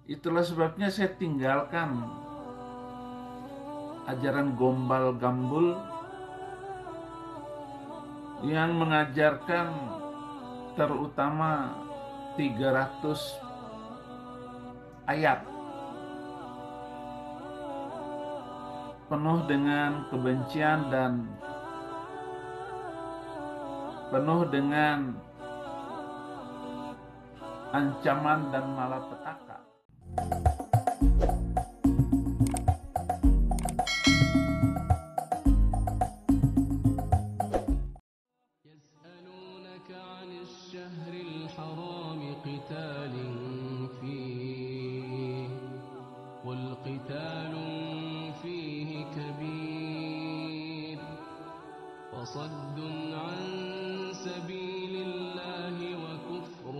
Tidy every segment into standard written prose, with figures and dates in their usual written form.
Itulah sebabnya saya tinggalkan ajaran gombal gambul yang mengajarkan terutama 300 ayat penuh dengan kebencian dan penuh dengan ancaman dan malapetaka. يسألونك عن الشهر الحرام قتال فيه قل قتال فيه كبير وصد عن سبيل الله وكفر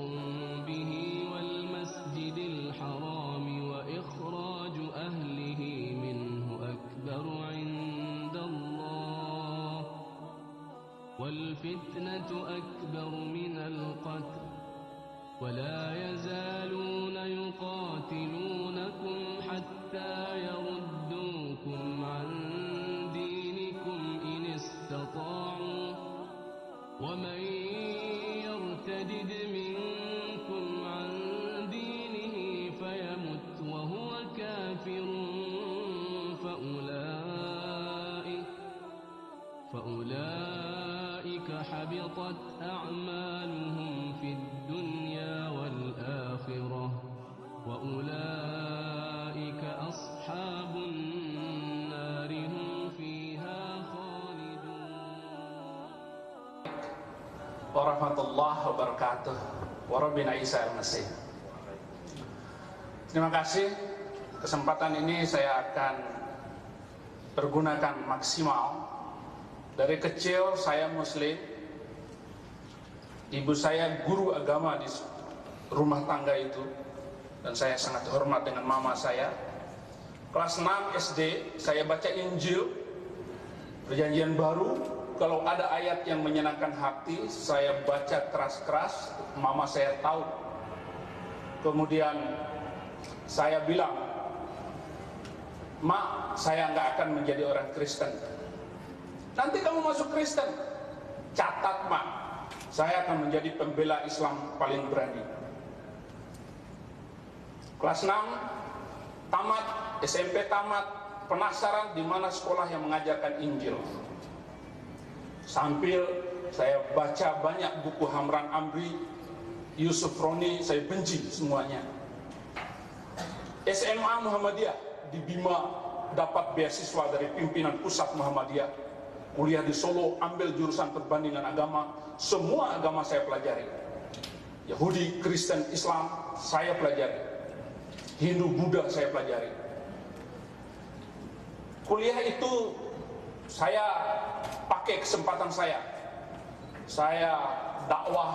به والمسجد الحرام وإخراج أهله منه أكبر عند الله والفتنة أكبر من القتل ولا يزالون يقاتلونكم حتى يردوكم عن دينكم إن استطاعوا ومن يرتدد منكم عن دينه فيمت وهو كافر فأولئك حبطت أعمالهم في الدنيا والآخرة وأولئك أصحاب النار هم فيها خالدون. Warahmatullahi wabarakatuh. Warabbina Isa al-Masih. Terima kasih. Kesempatan ini saya akan pergunakan maksimal. Dari kecil saya muslim. Ibu saya guru agama di rumah tangga itu, dan saya sangat hormat dengan mama saya. Kelas 6 SD saya baca Injil Perjanjian Baru. Kalau ada ayat yang menyenangkan hati, saya baca keras-keras, mama saya tahu. Kemudian saya bilang, "Mak, saya nggak akan menjadi orang Kristen. Nanti kamu masuk Kristen, catat Mak, saya akan menjadi pembela Islam paling berani." Kelas 6 tamat, SMP tamat, penasaran di mana sekolah yang mengajarkan Injil. Sambil saya baca banyak buku Hamran Amri, Yusuf Roni, saya benci semuanya. SMA Muhammadiyah di Bima, dapat beasiswa dari pimpinan pusat Muhammadiyah. Kuliah di Solo, ambil jurusan perbandingan agama. Semua agama saya pelajari. Yahudi, Kristen, Islam saya pelajari. Hindu, Buddha saya pelajari. Kuliah itu saya pakai kesempatan saya. Saya dakwah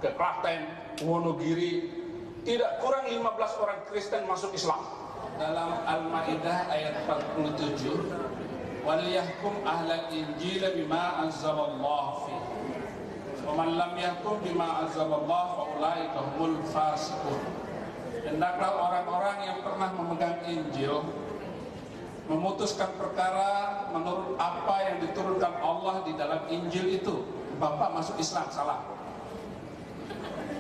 ke Klaten, Wonogiri. Tidak kurang 15 orang Kristen masuk Islam. Dalam Al-Maidah ayat 47, "Waliyahkum ahlal injil bima anzalallahu fi. Wa man lam yahkum bima anzalallahu fa ulaika humul fasiqun." Hendaklah orang-orang yang pernah memegang Injil memutuskan perkara menurut apa yang diturunkan Allah di dalam Injil itu. Bapak masuk Islam, salah.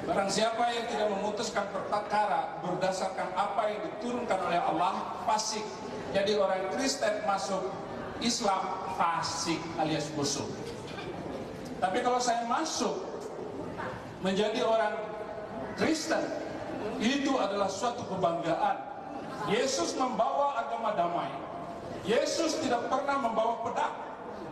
Barang siapa yang tidak memutuskan perkara berdasarkan apa yang diturunkan oleh Allah, fasik. Jadi orang Kristen masuk Islam, fasik alias busuk. Tapi kalau saya masuk menjadi orang Kristen, itu adalah suatu kebanggaan. Yesus membawa agama damai. Yesus tidak pernah membawa pedang.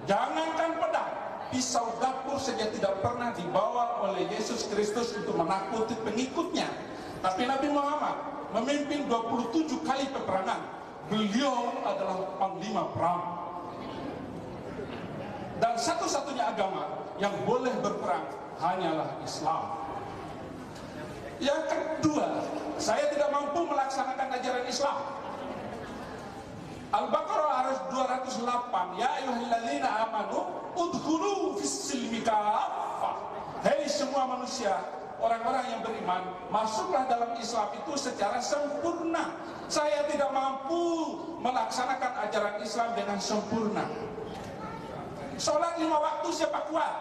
Jangankan pedang, pisau dapur saja tidak pernah dibawa oleh Yesus Kristus untuk menakuti pengikutnya. Tapi Nabi Muhammad memimpin 27 kali peperangan. Beliau adalah panglima perang. Dan satu-satunya agama yang boleh berperang hanyalah Islam. Yang kedua, saya tidak mampu melaksanakan ajaran Islam. Al-Baqarah ayat 208, "Ya ayyuhalladzina amanu udkhulu fis-silmi kaffah." Hei semua manusia, orang-orang yang beriman masuklah dalam Islam itu secara sempurna. Saya tidak mampu melaksanakan ajaran Islam dengan sempurna. Sholat 5 waktu siapa kuat?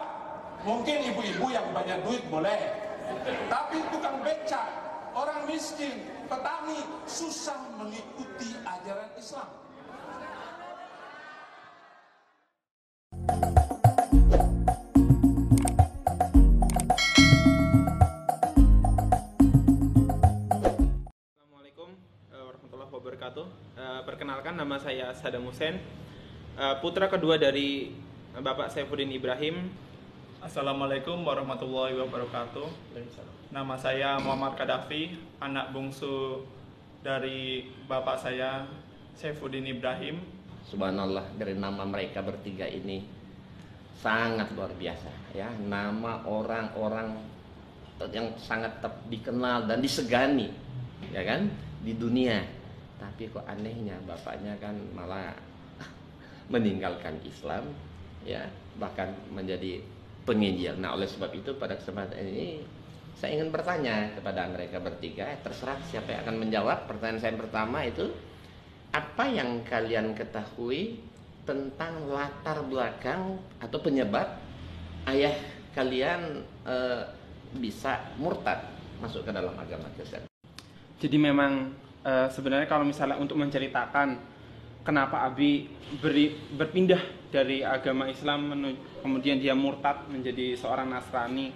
Mungkin ibu-ibu yang banyak duit boleh, tapi tukang beca, orang miskin, petani susah mengikuti ajaran Islam. Assalamualaikum warahmatullahi wabarakatuh. Perkenalkan, nama saya Saddam Hussein, putra kedua dari Bapak Saifuddin Ibrahim. Assalamualaikum warahmatullahi wabarakatuh. Nama saya Muhammad Kadafi, anak bungsu dari bapak saya Saifuddin Ibrahim. Subhanallah, dari nama mereka bertiga ini sangat luar biasa ya. Nama orang-orang yang sangat dikenal dan disegani ya kan di dunia. Tapi kok anehnya bapaknya kan malah meninggalkan Islam ya, bahkan menjadi penginjil. Nah, oleh sebab itu pada kesempatan ini saya ingin bertanya kepada mereka bertiga, terserah siapa yang akan menjawab. Pertanyaan saya pertama itu, apa yang kalian ketahui tentang latar belakang atau penyebab ayah kalian bisa murtad masuk ke dalam agama Kristen? Jadi memang sebenarnya kalau misalnya untuk menceritakan kenapa Abi berpindah dari agama Islam kemudian dia murtad menjadi seorang Nasrani,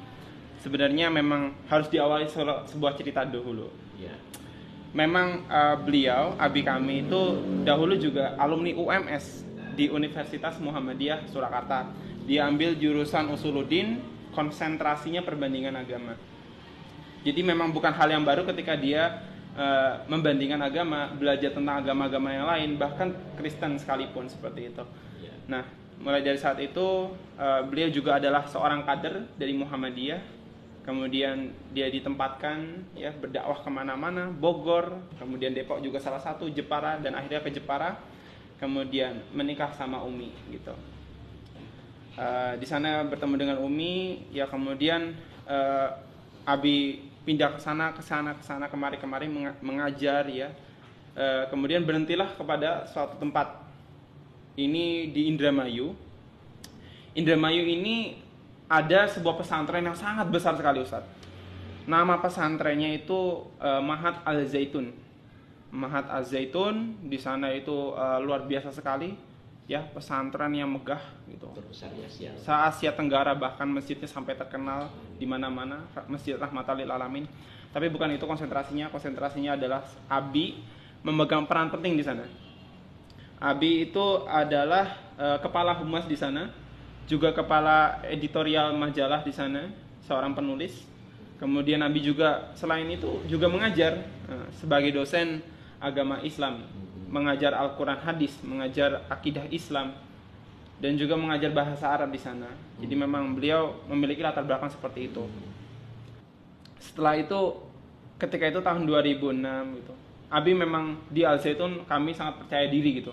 sebenarnya memang harus diawali sebuah cerita dahulu. Ya. Memang beliau, Abi kami itu dahulu juga alumni UMS di Universitas Muhammadiyah Surakarta. Dia ambil jurusan Usuluddin, konsentrasinya perbandingan agama. Jadi memang bukan hal yang baru ketika dia membandingkan agama, belajar tentang agama-agama yang lain, bahkan Kristen sekalipun seperti itu. Nah, mulai dari saat itu beliau juga adalah seorang kader dari Muhammadiyah. Kemudian dia ditempatkan ya berdakwah kemana-mana, Bogor, kemudian Depok juga salah satu, Jepara, dan akhirnya ke Jepara. Kemudian menikah sama Umi gitu. Di sana bertemu dengan Umi, ya kemudian Abi pindah ke sana kemari mengajar ya. Kemudian berhentilah kepada suatu tempat. Ini di Indramayu. Indramayu ini ada sebuah pesantren yang sangat besar sekali, Ustaz. Nama pesantrennya itu Mahat Al-Zaitun. Mahat Al-Zaitun di sana itu luar biasa sekali. Ya, pesantren yang megah gitu. Terbesar di Asia. Se-Asia Tenggara, bahkan masjidnya sampai terkenal di mana-mana, Masjid Rahmatan lil Alamin. Tapi bukan itu konsentrasinya adalah Abi memegang peran penting di sana. Abi itu adalah kepala humas di sana, juga kepala editorial majalah di sana, seorang penulis. Kemudian Abi juga selain itu juga mengajar sebagai dosen agama Islam, mengajar Al-Quran hadis, mengajar akidah Islam, dan juga mengajar bahasa Arab di sana. Jadi memang beliau memiliki latar belakang seperti itu. Setelah itu, ketika itu tahun 2006 gitu, Abi memang di Al-Zaitun kami sangat percaya diri gitu.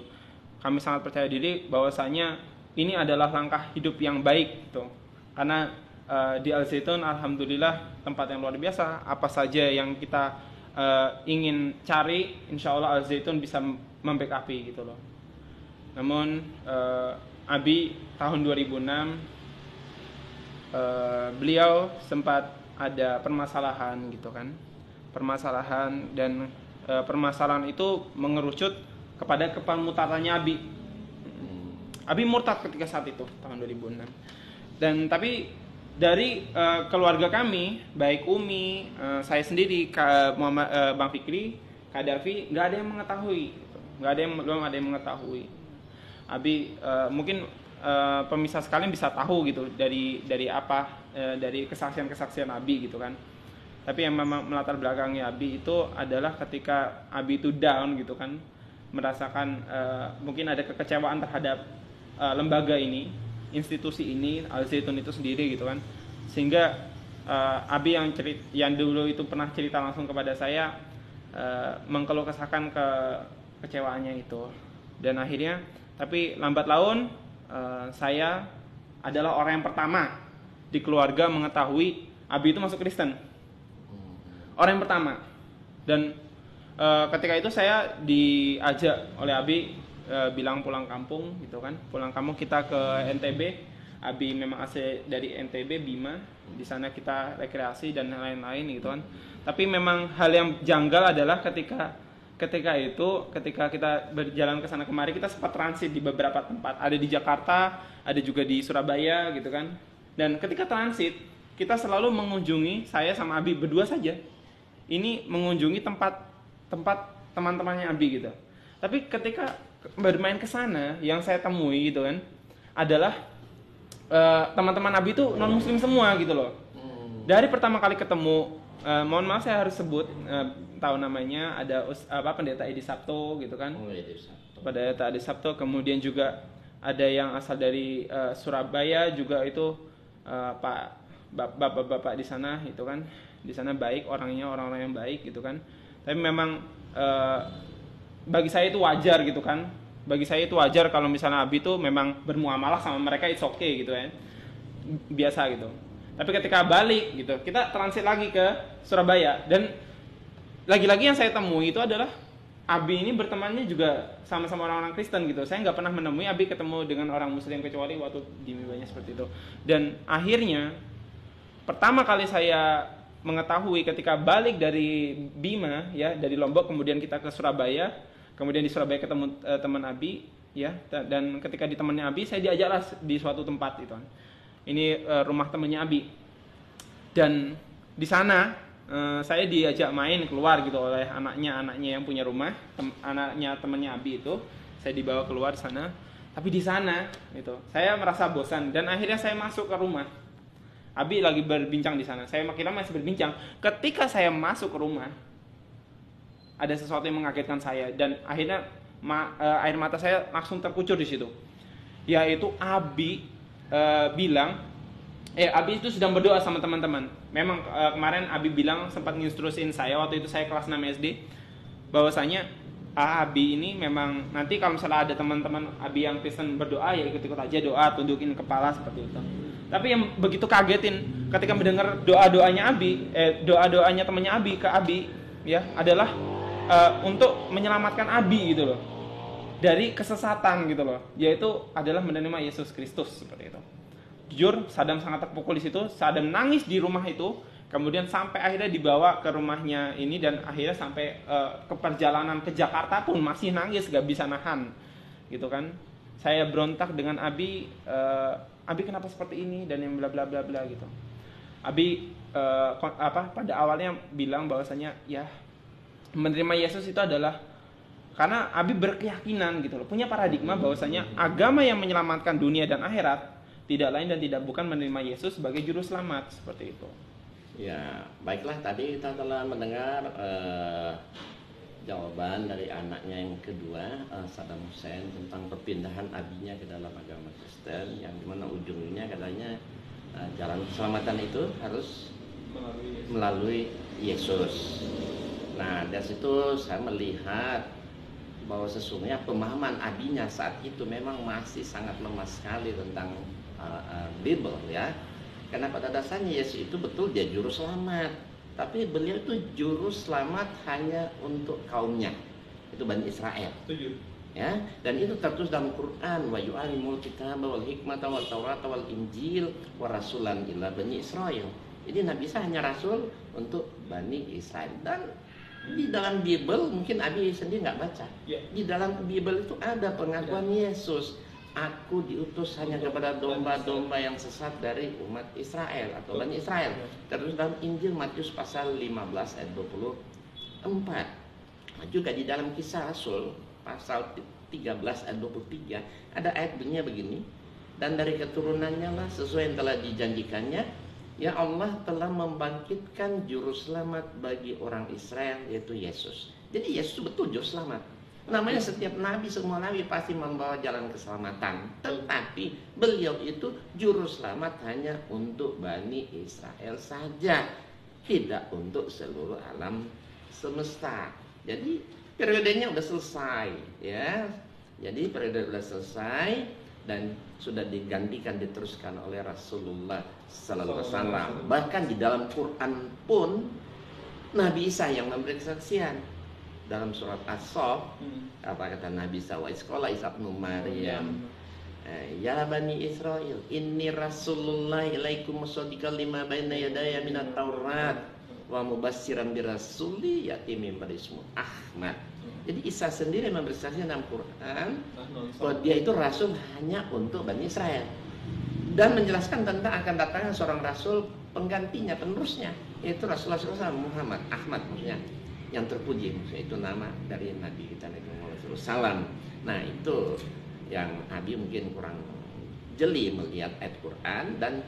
Kami sangat percaya diri bahwasanya ini adalah langkah hidup yang baik gitu. Karena di Al-Zaitun alhamdulillah tempat yang luar biasa. Apa saja yang kita ingin cari, insya Allah Al-Zaitun bisa membackup gitu loh. Namun Abi tahun 2006 beliau sempat ada permasalahan gitu kan. Permasalahan dan permasalahan itu mengerucut kepada kepemurtadannya Abi. Abi murtad ketika saat itu tahun 2006. Dan tapi dari keluarga kami, baik Umi, saya sendiri, Bang Fikri, Kak Davi, nggak ada yang mengetahui, belum ada yang mengetahui. Abi mungkin pemirsa sekalian bisa tahu gitu dari apa, dari kesaksian Abi gitu kan. Tapi yang memang melatar belakangnya Abi itu adalah ketika Abi itu down gitu kan, merasakan mungkin ada kekecewaan terhadap lembaga ini, institusi ini, Al-Zaitun itu sendiri gitu kan. Sehingga Abi yang dulu itu pernah cerita langsung kepada saya, mengeluh kesahkan kekecewaannya itu. Dan akhirnya, tapi lambat laun saya adalah orang yang pertama di keluarga mengetahui Abi itu masuk Kristen. orang yang pertama. Dan ketika itu saya diajak oleh Abi bilang pulang kampung gitu kan. Pulang kampung kita ke NTB. Abi memang asli dari NTB Bima. Di sana kita rekreasi dan lain-lain gitu kan. Tapi memang hal yang janggal adalah ketika kita berjalan ke sana kemari, kita sempat transit di beberapa tempat. Ada di Jakarta, ada juga di Surabaya gitu kan. Dan ketika transit, kita selalu mengunjungi, saya sama Abi berdua saja. Ini mengunjungi tempat teman-temannya Abi gitu. Tapi ketika bermain ke sana, yang saya temui gitu kan, adalah teman-teman Abi itu non muslim semua gitu loh. Dari pertama kali ketemu, mohon maaf saya harus sebut tahu namanya, ada pendeta Edi Sabto gitu kan. Pendeta Edi Sabto, kemudian juga ada yang asal dari Surabaya juga itu bapak-bapak di sana gitu kan. Di sana baik orangnya, orang-orang yang baik gitu kan. Tapi memang bagi saya itu wajar gitu kan. Bagi saya itu wajar kalau misalnya Abi itu memang bermuamalah sama mereka, it's okay gitu kan, biasa gitu. Tapi ketika balik gitu, kita transit lagi ke Surabaya, dan lagi-lagi yang saya temui itu adalah Abi ini bertemannya juga sama-sama orang-orang Kristen gitu. Saya nggak pernah menemui Abi ketemu dengan orang Muslim kecuali waktu di Mibanya seperti itu. Dan akhirnya pertama kali saya mengetahui ketika balik dari Bima ya, dari Lombok kemudian kita ke Surabaya. Kemudian di Surabaya ketemu teman Abi ya, dan ketika di temannya Abi saya diajaklah di suatu tempat itu. Ini rumah temannya Abi. Dan di sana saya diajak main keluar gitu oleh anaknya yang punya rumah, anaknya temannya Abi itu. Saya dibawa keluar sana. Tapi di sana gitu, saya merasa bosan dan akhirnya saya masuk ke rumah. Abi lagi berbincang di sana. Saya kira masih berbincang. Ketika saya masuk ke rumah, ada sesuatu yang mengagetkan saya dan akhirnya air mata saya langsung terkucur di situ. Yaitu Abi bilang, Abi itu sedang berdoa sama teman-teman. Memang kemarin Abi bilang sempat nginstrusin saya waktu itu saya kelas 6 SD bahwasanya Abi ini memang nanti kalau misalnya ada teman-teman Abi yang Kristen berdoa ya ikut-ikut aja doa, tundukin kepala seperti itu. Tapi yang begitu kagetin ketika mendengar doa-doanya Abi, doa-doanya temannya Abi ke Abi ya adalah untuk menyelamatkan Abi gitu loh dari kesesatan gitu loh, yaitu adalah menerima Yesus Kristus seperti itu. Jujur, Sadam sangat terpukul di situ. Sadam nangis di rumah itu, kemudian sampai akhirnya dibawa ke rumahnya ini dan akhirnya sampai ke perjalanan ke Jakarta pun masih nangis, gak bisa nahan gitu kan. Saya berontak dengan Abi, Abi kenapa seperti ini dan yang bla bla bla bla gitu. Abi pada awalnya bilang bahwasanya ya menerima Yesus itu adalah karena Abi berkeyakinan gitu loh, punya paradigma bahwasanya agama yang menyelamatkan dunia dan akhirat tidak lain dan tidak bukan menerima Yesus sebagai juru selamat seperti itu. Ya, baiklah, tadi kita telah mendengar jawaban dari anaknya yang kedua, Saddam Hussein, tentang perpindahan abinya ke dalam agama Kristen, yang dimana ujungnya katanya jalan keselamatan itu harus melalui Yesus. Nah, dari situ saya melihat bahwa sesungguhnya pemahaman abinya saat itu memang masih sangat lemah sekali tentang Bible ya. Karena pada dasarnya Yesus itu betul dia juru selamat, tapi beliau itu juru selamat hanya untuk kaumnya, itu Bani Israel. Setuju. Ya, dan itu tertulis dalam Quran, wa yu'allimul kitaba wal hikmata wal taurata wal injil wa rasulan ila Bani Israel. Jadi Nabi Isa hanya rasul untuk Bani Israel. Dan di dalam Bible mungkin Abi sendiri nggak baca. Di dalam Bible itu ada pengakuan Yesus, aku diutus hanya kepada domba-domba yang sesat dari umat Israel atau Bani Israel. Terus dalam Injil Matius pasal 15 ayat 24. Juga di dalam Kisah Rasul pasal 13 ayat 23 ada ayat bunyinya begini, dan dari keturunannya lah sesuai yang telah dijanjikannya, ya Allah telah membangkitkan juru selamat bagi orang Israel, yaitu Yesus. Jadi Yesus betul juru selamat. Namanya setiap nabi, semua nabi pasti membawa jalan keselamatan, tetapi beliau itu juru selamat hanya untuk Bani Israel saja, tidak untuk seluruh alam semesta. Jadi periodenya udah selesai ya. Jadi periode udah selesai dan sudah digantikan, diteruskan oleh Rasulullah Sallallahu Alaihi Wasallam. Bahkan di dalam Quran pun Nabi Isa yang memberi kesaksian. Dalam surat As-Saff, apa kata Nabi Isa, wa isqala Isa ibnu Maryam, ya bani Israil, inni rasulullah ilaikum musaddiqan lima baina yadaya minat Taurat wa mubassiran birasuli ya'ti min ba'di ismuhu Ahmad. Jadi Isa sendiri memberi kesaksian dalam Quran bahwa dia itu rasul hanya untuk Bani Israel, dan menjelaskan tentang akan datangnya seorang rasul penggantinya, penerusnya, yaitu Rasulullah SAW, Muhammad, Ahmad maksudnya, yang terpuji, maksudnya itu nama dari Nabi kita Nabi Muhammad SAW. Nah itu yang Abi mungkin kurang jeli melihat ayat Quran dan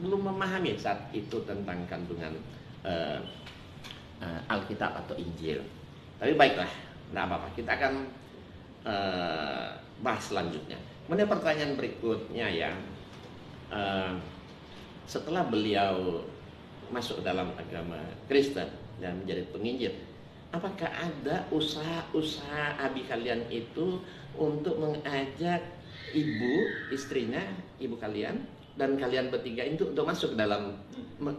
belum memahami saat itu tentang kandungan Alkitab atau Injil. Tapi baiklah, tidak apa-apa, kita akan bahas selanjutnya. Kemudian pertanyaan berikutnya ya, setelah beliau masuk dalam agama Kristen dan menjadi penginjil, apakah ada usaha-usaha Abi kalian itu untuk mengajak istrinya, ibu kalian, dan kalian bertiga itu untuk masuk dalam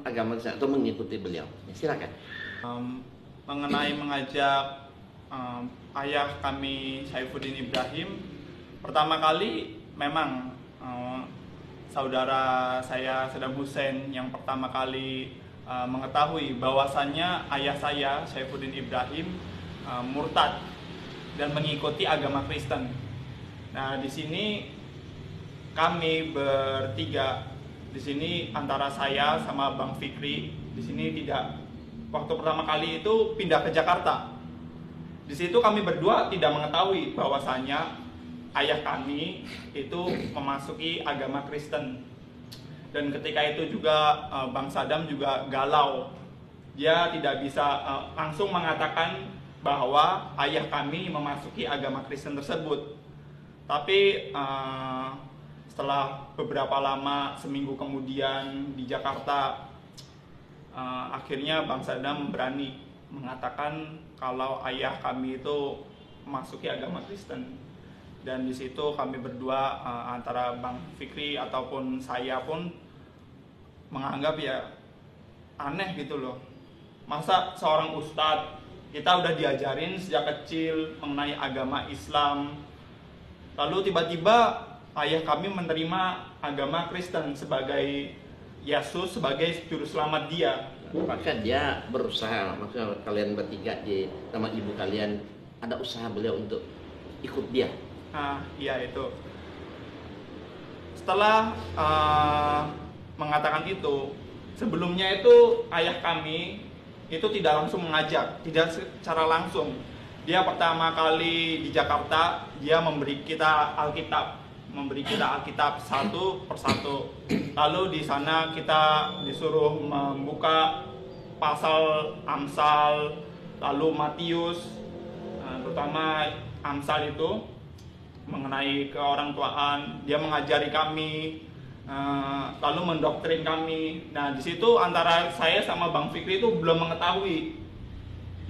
agama Kristen atau mengikuti beliau? Silakan. Mengenai mengajak ayah kami Saifuddin Ibrahim, pertama kali memang saudara saya Saddam Hussein yang pertama kali mengetahui bahwasannya ayah saya Saifuddin Ibrahim murtad dan mengikuti agama Kristen. Nah, di sini kami bertiga, di sini antara saya sama Bang Fikri, di sini tidak, waktu pertama kali itu pindah ke Jakarta. Di situ kami berdua tidak mengetahui bahwasanya ayah kami itu memasuki agama Kristen. Dan ketika itu juga Bang Saddam juga galau. Dia tidak bisa langsung mengatakan bahwa ayah kami memasuki agama Kristen tersebut. Tapi setelah beberapa lama, seminggu kemudian di Jakarta, akhirnya Bang Saddam berani mengatakan kalau ayah kami itu memasuki agama Kristen. Dan di situ kami berdua antara Bang Fikri ataupun saya pun menganggap ya aneh gitu loh. Masa seorang ustadz, kita udah diajarin sejak kecil mengenai agama Islam, lalu tiba-tiba ayah kami menerima agama Kristen sebagai Yesus sebagai juru selamat dia. Apakah dia berusaha, maksudnya kalian bertiga di sama ibu kalian, ada usaha beliau untuk ikut dia? Iya itu. Setelah mengatakan itu, sebelumnya itu ayah kami itu tidak langsung mengajak, tidak secara langsung. Dia pertama kali di Jakarta, dia memberi kita Alkitab, satu persatu. Lalu di sana kita disuruh membuka pasal Amsal, lalu Matius, terutama Amsal itu mengenai keorangtuaan. Dia mengajari kami, lalu mendoktrin kami. Nah, di situ antara saya sama Bang Fikri itu belum mengetahui.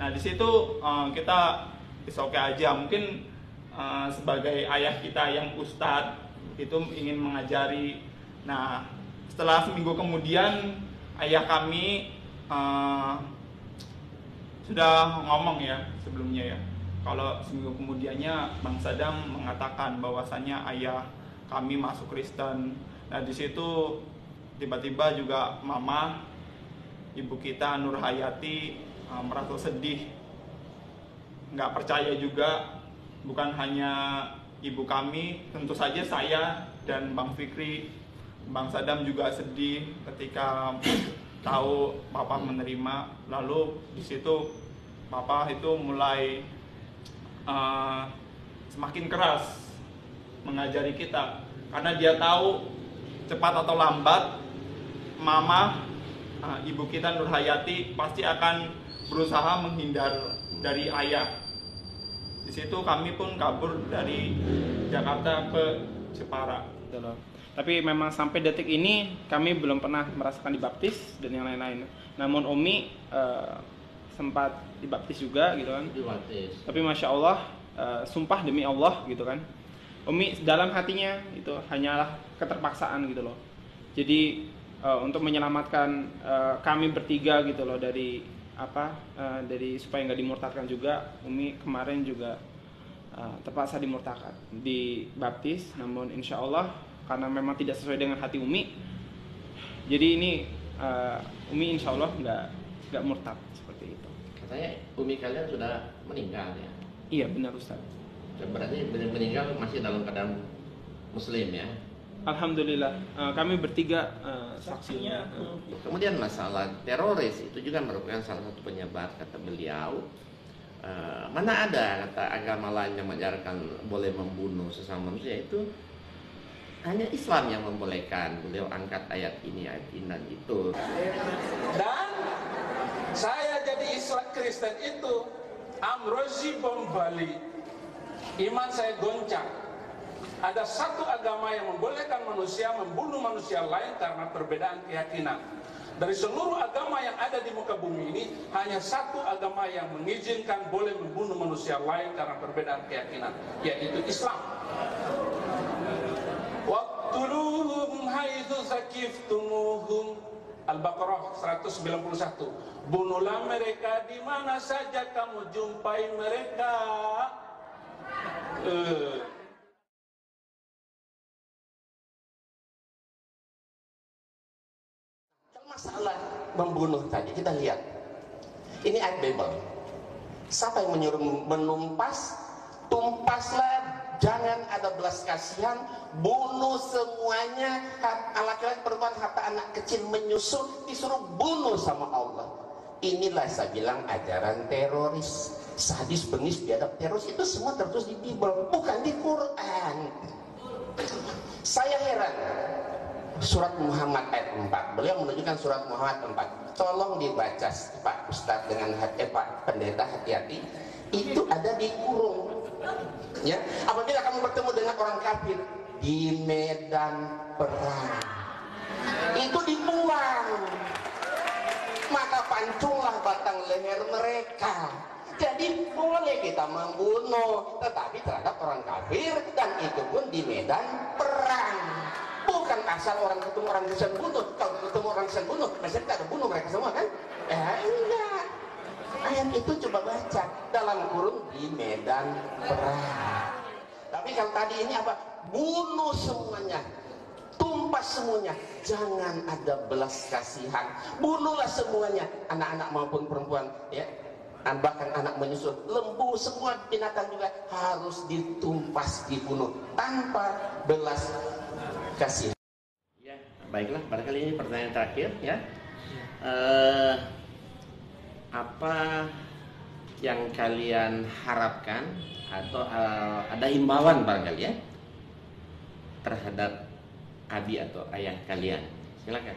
Nah, di situ kita oke aja, mungkin sebagai ayah kita yang ustadz itu ingin mengajari. Nah, setelah seminggu kemudian ayah kami sudah ngomong ya sebelumnya ya, kalau seminggu kemudiannya Bang Saddam mengatakan bahwasannya ayah kami masuk Kristen. Nah, di situ tiba-tiba juga mama, ibu kita Nur Hayati merasa sedih, nggak percaya juga. Bukan hanya ibu kami, tentu saja saya dan Bang Fikri, Bang Saddam juga sedih ketika tahu papa menerima. Lalu di situ papa itu mulai semakin keras mengajari kita, karena dia tahu cepat atau lambat mama, ibu kita Nur Hayati pasti akan berusaha menghindar dari ayah. Di situ kami pun kabur dari Jakarta ke Jepara. Tapi memang sampai detik ini kami belum pernah merasakan dibaptis dan yang lain-lain. Namun Umi sempat dibaptis juga gitu kan. Dibaptis. Tapi masya Allah, sumpah demi Allah gitu kan, Umi dalam hatinya itu hanyalah keterpaksaan gitu loh. Jadi untuk menyelamatkan kami bertiga gitu loh dari dari supaya nggak dimurtadkan juga, Umi kemarin juga terpaksa dimurtadkan, dibaptis. Namun insya Allah karena memang tidak sesuai dengan hati Umi, jadi ini Umi insya Allah nggak murtad seperti itu. Katanya Umi kalian sudah meninggal ya? Iya benar Ustaz. Berarti meninggal masih dalam keadaan Muslim ya? Alhamdulillah, kami bertiga saksinya. Kemudian masalah teroris itu juga merupakan salah satu penyebab, kata beliau. Mana ada kata agama lain yang mengajarkan boleh membunuh sesama manusia, itu hanya Islam yang membolehkan. Beliau angkat ayat ini dan itu. Dan saya jadi Islam Kristen itu amrozi bom Bali, iman saya goncang. Ada satu agama yang membolehkan manusia membunuh manusia lain karena perbedaan keyakinan. Dari seluruh agama yang ada di muka bumi ini, hanya satu agama yang mengizinkan boleh membunuh manusia lain karena perbedaan keyakinan, yaitu Islam. Waqtuluhum haitsu saqiftumuhum. Al-Baqarah 191. Bunuhlah mereka di mana saja kamu jumpai mereka. Masalah membunuh tadi kita lihat. Ini ayat Bible. Siapa yang menyuruh menumpas? Tumpaslah, jangan ada belas kasihan, bunuh semuanya. Laki-laki, perempuan, harta anak kecil menyusul, disuruh bunuh sama Allah. Inilah saya bilang ajaran teroris. Sadis, bengis, biadab, teroris itu semua tertulis di Bible, bukan di Quran. Saya heran. Surat Muhammad ayat 4. Beliau menunjukkan surat Muhammad 4. Tolong dibaca Pak Ustadz dengan Pak Pendeta, hati-hati. Itu ada di kurung. Ya, apabila kamu bertemu dengan orang kafir di medan perang, itu dibuang. Maka pancunglah batang leher mereka. Jadi boleh kita membunuh, tetapi terhadap orang kafir, dan itu pun di medan perang. Bukan asal orang ketemu orang Kristen bunuh. Kalau ketemu orang Kristen bunuh, masih kita ada bunuh mereka semua kan? Enggak. Ayat itu coba baca dalam kurung di medan perang. Tapi kalau tadi ini apa? Bunuh semuanya, tumpas semuanya, jangan ada belas kasihan. Bunuhlah semuanya, anak-anak maupun perempuan, ya. Bahkan anak menyusul, lembu, semua binatang juga harus ditumpas, dibunuh tanpa belas kasih. Ya, baiklah, barangkali ini pertanyaan terakhir ya. Apa yang kalian harapkan atau ada himbauan barangkali ya terhadap abi atau ayah kalian? Silakan.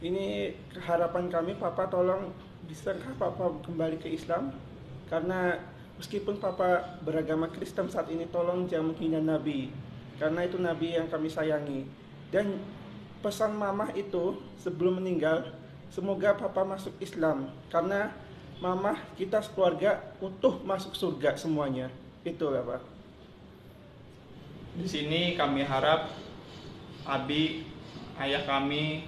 Ini harapan kami, Papa tolong bisakah Papa kembali ke Islam? Karena meskipun Papa beragama Kristen saat ini, tolong jangan menghina Nabi, karena itu Nabi yang kami sayangi. Dan pesan Mama itu sebelum meninggal, semoga Papa masuk Islam, karena Mama kita sekeluarga utuh masuk surga semuanya. Itu ya Pak. Di sini kami harap abi, ayah kami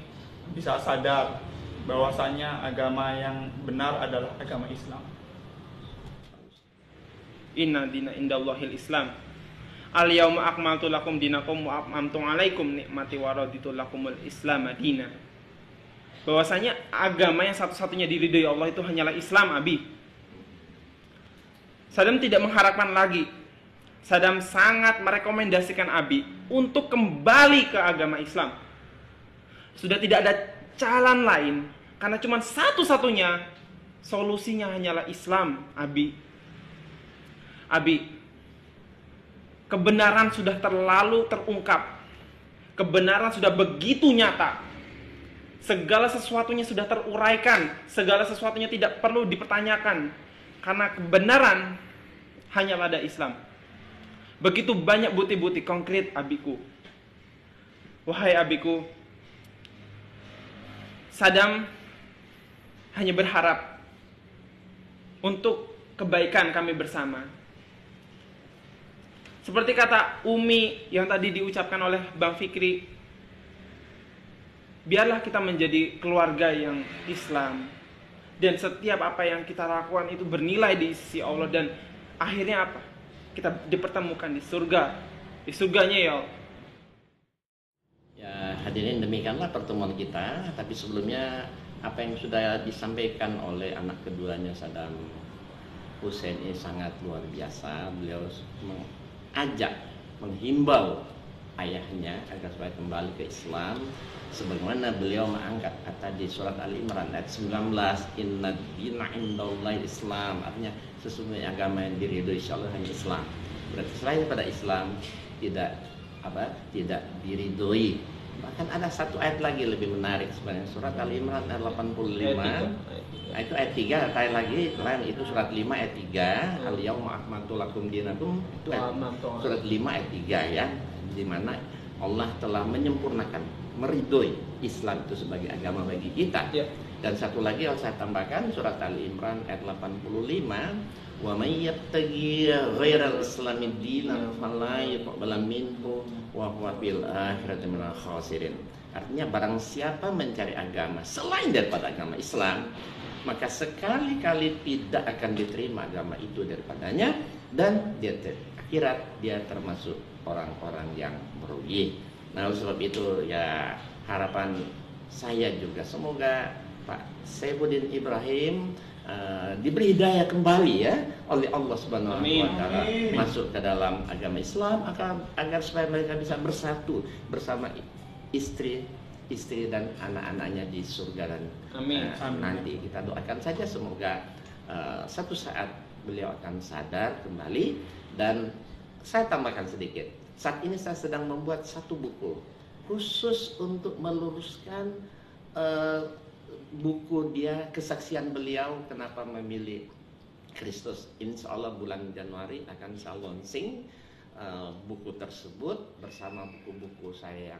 bisa sadar bahwasanya agama yang benar adalah agama Islam. Inna dina indallahil Islam. Al yauma akmaltu lakum dinakum wa atmamtu alaikum nikmati wa raditu lakumul Islam madina. Bahwasanya agama yang satu-satunya diridhoi Allah itu hanyalah Islam, abi. Sadam tidak mengharapkan lagi. Sadam sangat merekomendasikan abi untuk kembali ke agama Islam. Sudah tidak ada jalan lain, karena cuma satu-satunya solusinya hanyalah Islam, abi. Abi, kebenaran sudah terlalu terungkap. Kebenaran sudah begitu nyata. Segala sesuatunya sudah teruraikan, segala sesuatunya tidak perlu dipertanyakan, karena kebenaran hanyalah ada Islam. Begitu banyak bukti-bukti konkret, abiku. Wahai abiku, Sadam hanya berharap untuk kebaikan kami bersama. Seperti kata Umi yang tadi diucapkan oleh Bang Fikri, biarlah kita menjadi keluarga yang Islam, dan setiap apa yang kita lakukan itu bernilai di sisi Allah, dan akhirnya apa? Kita dipertemukan di surga, di surganya ya Allah. Ya, hadirin, demikianlah pertemuan kita. Tapi sebelumnya, apa yang sudah disampaikan oleh anak keduanya Saddam Hussein ini sangat luar biasa. Beliau mengajak, menghimbau ayahnya agar supaya kembali ke Islam, sebagaimana beliau mengangkat kata di surat Ali Imran ayat 19, inna dina indallahi Islam, artinya sesungguhnya agama yang diridhoi insyaallah hanya Islam. Berarti selain daripada Islam tidak diridhoi. Bahkan ada satu ayat lagi lebih menarik sebenarnya, surat Ali Imran ayat 85. Itu ayat 3, ayat lagi lain itu surat 5 ayat 3, al-yauma akmaltu lakum dinakum, itu surat 5 ayat 3 ya, di mana Allah telah menyempurnakan, meridhoi Islam itu sebagai agama bagi kita. Dan satu lagi yang saya tambahkan, surat Ali Imran ayat 85, wa may yattaqi ghairal islami dinan fala yuqbal minhu wa huwa fil akhirati minal khasirin. Artinya barang siapa mencari agama selain daripada agama Islam, maka sekali-kali tidak akan diterima agama itu daripadanya, dan di akhirat dia termasuk orang-orang yang merugi. Nah, oleh sebab itu ya harapan saya juga semoga Pak Saifuddin Ibrahim diberi hidayah kembali ya oleh Allah Subhanahu wa taala masuk ke dalam agama Islam, agar supaya mereka bisa bersatu bersama istri dan anak-anaknya di surga. Dan nanti kita doakan saja semoga satu saat beliau akan sadar kembali. Dan saya tambahkan sedikit, saat ini saya sedang membuat satu buku khusus untuk meluruskan buku dia, kesaksian beliau kenapa memilih Kristus. Insya Allah bulan Januari akan saya launching buku tersebut bersama buku-buku saya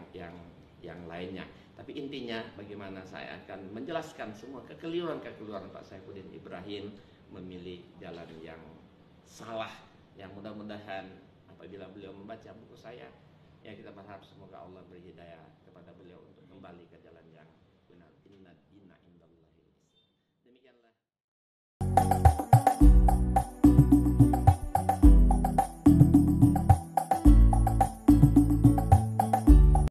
yang lainnya. Tapi intinya bagaimana saya akan menjelaskan semua kekeliruan Pak Saifuddin Ibrahim memilih jalan yang salah. Yang mudah-mudahan apabila beliau membaca buku saya, ya kita berharap semoga Allah beri hidayah kepada beliau untuk kembali ke jalan yang